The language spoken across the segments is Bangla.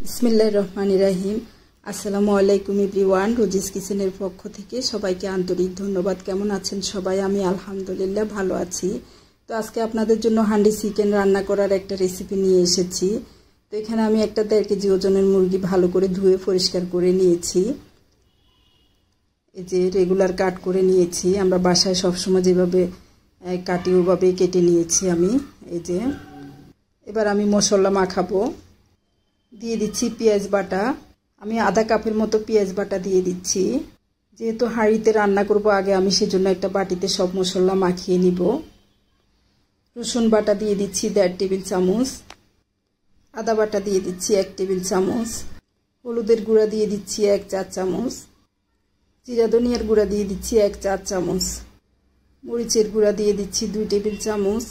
বিসমিল্লাহির রহমানির রহিম। আসসালামু আলাইকুম এভরিওয়ান। রোজিস কিচেনের পক্ষ থেকে সবাইকে আন্তরিক ধন্যবাদ। কেমন আছেন সবাই? আমি আলহামদুলিল্লাহ ভালো আছি। তো আজকে আপনাদের জন্য হান্ডি চিকেন রান্না করার একটা রেসিপি নিয়ে এসেছি। তো এখানে আমি একটা 1.5 কেজি ওজনের মুরগি ভালো করে ধুয়ে পরিষ্কার করে নিয়েছি। এই যে রেগুলার কাট করে নিয়েছি, আমরা বাসায় সবসময় যেভাবে কাটি ওভাবে কেটে নিয়েছি আমি। এই যে এবার আমি মশলা মাখাবো। দিয়ে দিচ্ছি পেঁয়াজ বাটা। আমি আধা কাপের মতো পেঁয়াজ বাটা দিয়ে দিচ্ছি। যেহেতু হাঁড়িতে রান্না করব আগে আমি সেজন্য একটা বাটিতে সব মশলা মাখিয়ে নিব। রসুন বাটা দিয়ে দিচ্ছি 1.5 টেবিল চামচ। আদা বাটা দিয়ে দিচ্ছি 1 টেবিল চামচ। হলুদের গুঁড়া দিয়ে দিচ্ছি 1 চা চামচ। জিরা ধনিয়ার গুঁড়া দিয়ে দিচ্ছি 1 চা চামচ। মরিচের গুঁড়া দিয়ে দিচ্ছি 2 টেবিল চামচ।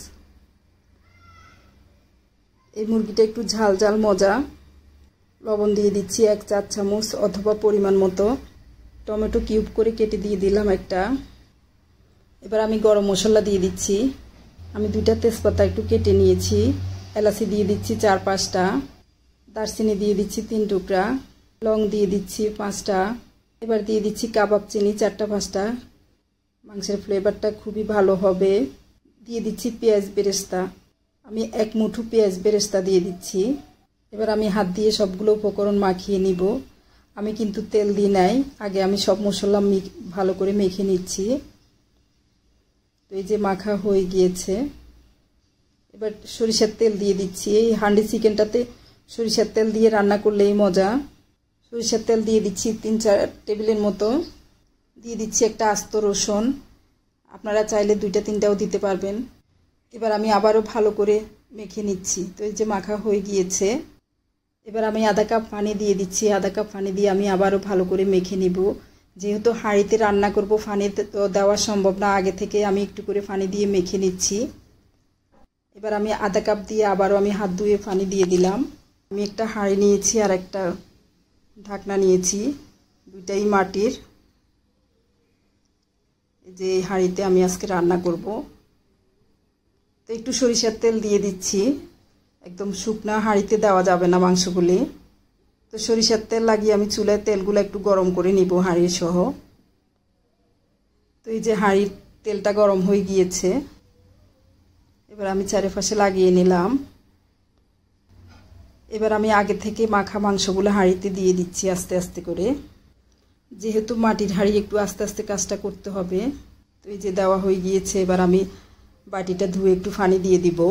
এই মুরগিটা একটু ঝাল ঝাল মজা। লবণ দিয়ে দিচ্ছি 1 চা চামচ অথবা পরিমাণ মতো। টমেটো কিউব করে কেটে দিয়ে দিলাম একটা। এবার আমি গরম মশলা দিয়ে দিচ্ছি। আমি 2টা তেজপাতা একটু কেটে নিয়েছি। এলাচি দিয়ে দিচ্ছি 4-5টা। দারচিনি দিয়ে দিচ্ছি 3 টুকরা। লং দিয়ে দিচ্ছি 5টা। এবার দিয়ে দিচ্ছি কাবাব চিনি 4-5টা। মাংসের ফ্লেভারটা খুবই ভালো হবে। দিয়ে দিচ্ছি পেঁয়াজ বেরেস্তা। আমি 1 মুঠো পেঁয়াজ বেরেস্তা দিয়ে দিচ্ছি। এবার আমি হাত দিয়ে সবগুলো উপকরণ মাখিয়ে নিব। আমি কিন্তু তেল দিই নাই, আগে আমি সব মশলা ভালো করে মেখে নিচ্ছি। তো এই যে মাখা হয়ে গিয়েছে। এবার সরিষার তেল দিয়ে দিচ্ছি। এই হান্ডি চিকেনটাতে সরিষার তেল দিয়ে রান্না করলেই মজা। সরিষার তেল দিয়ে দিচ্ছি 3-4 টেবিলের মতো। দিয়ে দিচ্ছি একটা আস্ত রসুন, আপনারা চাইলে 2-3টাও দিতে পারবেন। এবার আমি আবারও ভালো করে মেখে নিচ্ছি। তো এই যে মাখা হয়ে গিয়েছে। এবার আমি আধা কাপ পানি দিয়ে দিচ্ছি। আধা কাপ পানি দিয়ে আমি আবারও ভালো করে মেখে নিব। যেহেতু হাঁড়িতে রান্না করব পানি তো দেওয়া সম্ভব না, আগে থেকে আমি একটু করে পানি দিয়ে মেখে নিচ্ছি। এবার আমি আধা কাপ দিয়ে আবারও আমি হাত ধুয়ে পানি দিয়ে দিলাম। আমি একটা হাঁড়ি নিয়েছি আর একটা ঢাকনা নিয়েছি, দুইটাই মাটির। যে এই হাঁড়িতে আমি আজকে রান্না করব। তো একটু সরিষার তেল দিয়ে দিচ্ছি। একদম শুকনা হাঁড়িতে দেওয়া যাবে না মাংসগুলি। তো সরিষার তেল লাগিয়ে আমি চুলায় তেলগুলো একটু গরম করে নিব হাঁড়ির সহ। তো এই যে হাঁড়ির তেলটা গরম হয়ে গিয়েছে। এবার আমি চারিপাশে লাগিয়ে নিলাম। এবার আমি আগে থেকে মাখা মাংসগুলো হাঁড়িতে দিয়ে দিচ্ছি আস্তে আস্তে করে। যেহেতু মাটির হাঁড়ি একটু আস্তে আস্তে কাজটা করতে হবে। তো এই যে দেওয়া হয়ে গিয়েছে। এবার আমি বাটিটা ধুয়ে একটু পানি দিয়ে দিব।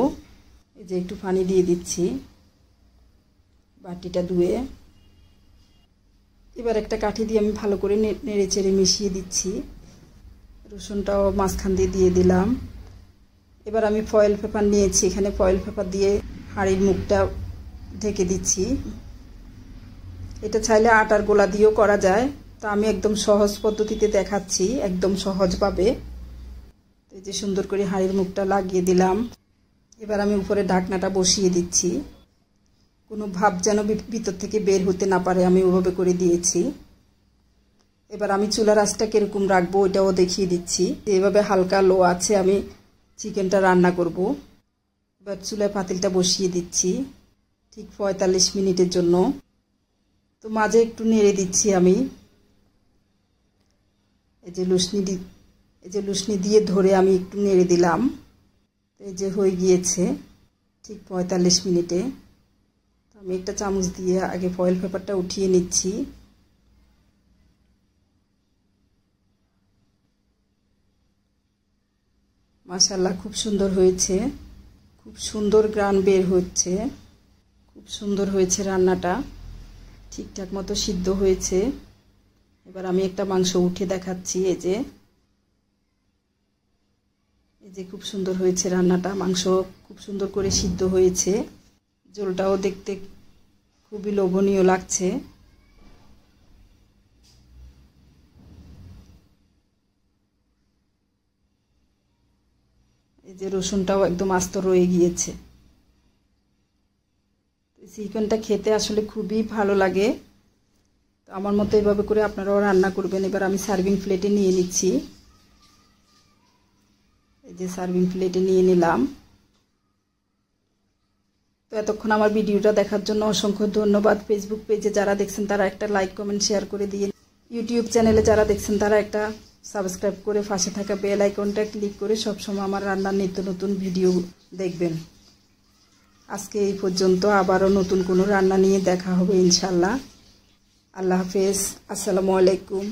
এই যে একটু পানি দিয়ে দিচ্ছি বাটিটা ধুয়ে। এবার একটা কাঠি দিয়ে আমি ভালো করে নেড়ে চেড়ে মিশিয়ে দিচ্ছি। রসুনটাও মাঝখান দিয়ে দিয়ে দিলাম। এবার আমি ফয়েল পেপার নিয়েছি, এখানে ফয়েল পেপার দিয়ে হাঁড়ির মুখটা ঢেকে দিচ্ছি। এটা চাইলে আটার গোলা দিয়েও করা যায়, তো আমি একদম সহজ পদ্ধতিতে দেখাচ্ছি, একদম সহজভাবে। এই যে সুন্দর করে হাঁড়ির মুখটা লাগিয়ে দিলাম। এবার আমি উপরে ঢাকনাটা বসিয়ে দিচ্ছি। কোনো ভাব যেন ভিতর থেকে বের হতে না পারে, আমি ওভাবে করে দিয়েছি। এবার আমি চুলার আঁচটা কিরকম রাখবো ওইটাও দেখিয়ে দিচ্ছি। এভাবে হালকা লো আছে আমি চিকেনটা রান্না করব। এবার চুলায় পাতিলটা বসিয়ে দিচ্ছি ঠিক 45 মিনিটের জন্য। তো মাঝে একটু নেড়ে দিচ্ছি আমি। এই যে লুসনি দিয়ে ধরে আমি একটু নেড়ে দিলাম। এই যে হয়ে গিয়েছে ঠিক 45 মিনিটে। তো আমি একটা চামচ দিয়ে আগে ফয়েল পেপারটা উঠিয়ে নিচ্ছি। মাশাআল্লাহ খুব সুন্দর হয়েছে, খুব সুন্দর গ্রান বের হচ্ছে, খুব সুন্দর হয়েছে রান্নাটা, ঠিকঠাক মতো সিদ্ধ হয়েছে। এবার আমি একটা মাংস উঠে দেখাচ্ছি। এই যে খুব সুন্দর হয়েছে রান্নাটা, মাংস খুব সুন্দর করে সিদ্ধ হয়েছে। ঝোলটাও দেখতে খুবই লোভনীয় লাগছে। এই যে রসুনটাও একদম আস্ত রয়ে গিয়েছে। চিকেনটা খেতে আসলে খুবই ভালো লাগে। তো আমার মতো এভাবে করে আপনারাও রান্না করবেন। এবার আমি সার্ভিং প্লেটে নিয়ে নিচ্ছি। এই যে সার্ভিং প্লেটে নিয়ে নিলাম। তো এতক্ষণ আমার ভিডিওটা দেখার জন্য অসংখ্য ধন্যবাদ। ফেসবুক পেজে যারা দেখছেন তারা একটা লাইক কমেন্ট শেয়ার করে দিয়ে, ইউটিউব চ্যানেলে যারা দেখছেন তারা একটা সাবস্ক্রাইব করে পাশে থাকা বেল আইকনটা ক্লিক করে সবসময় আমার রান্নার নিত্য নতুন ভিডিও দেখবেন। আজকে এই পর্যন্ত, আবারও নতুন কোনো রান্না নিয়ে দেখা হবে ইনশাল্লাহ। আল্লাহ হাফেজ, আসসালামু আলাইকুম।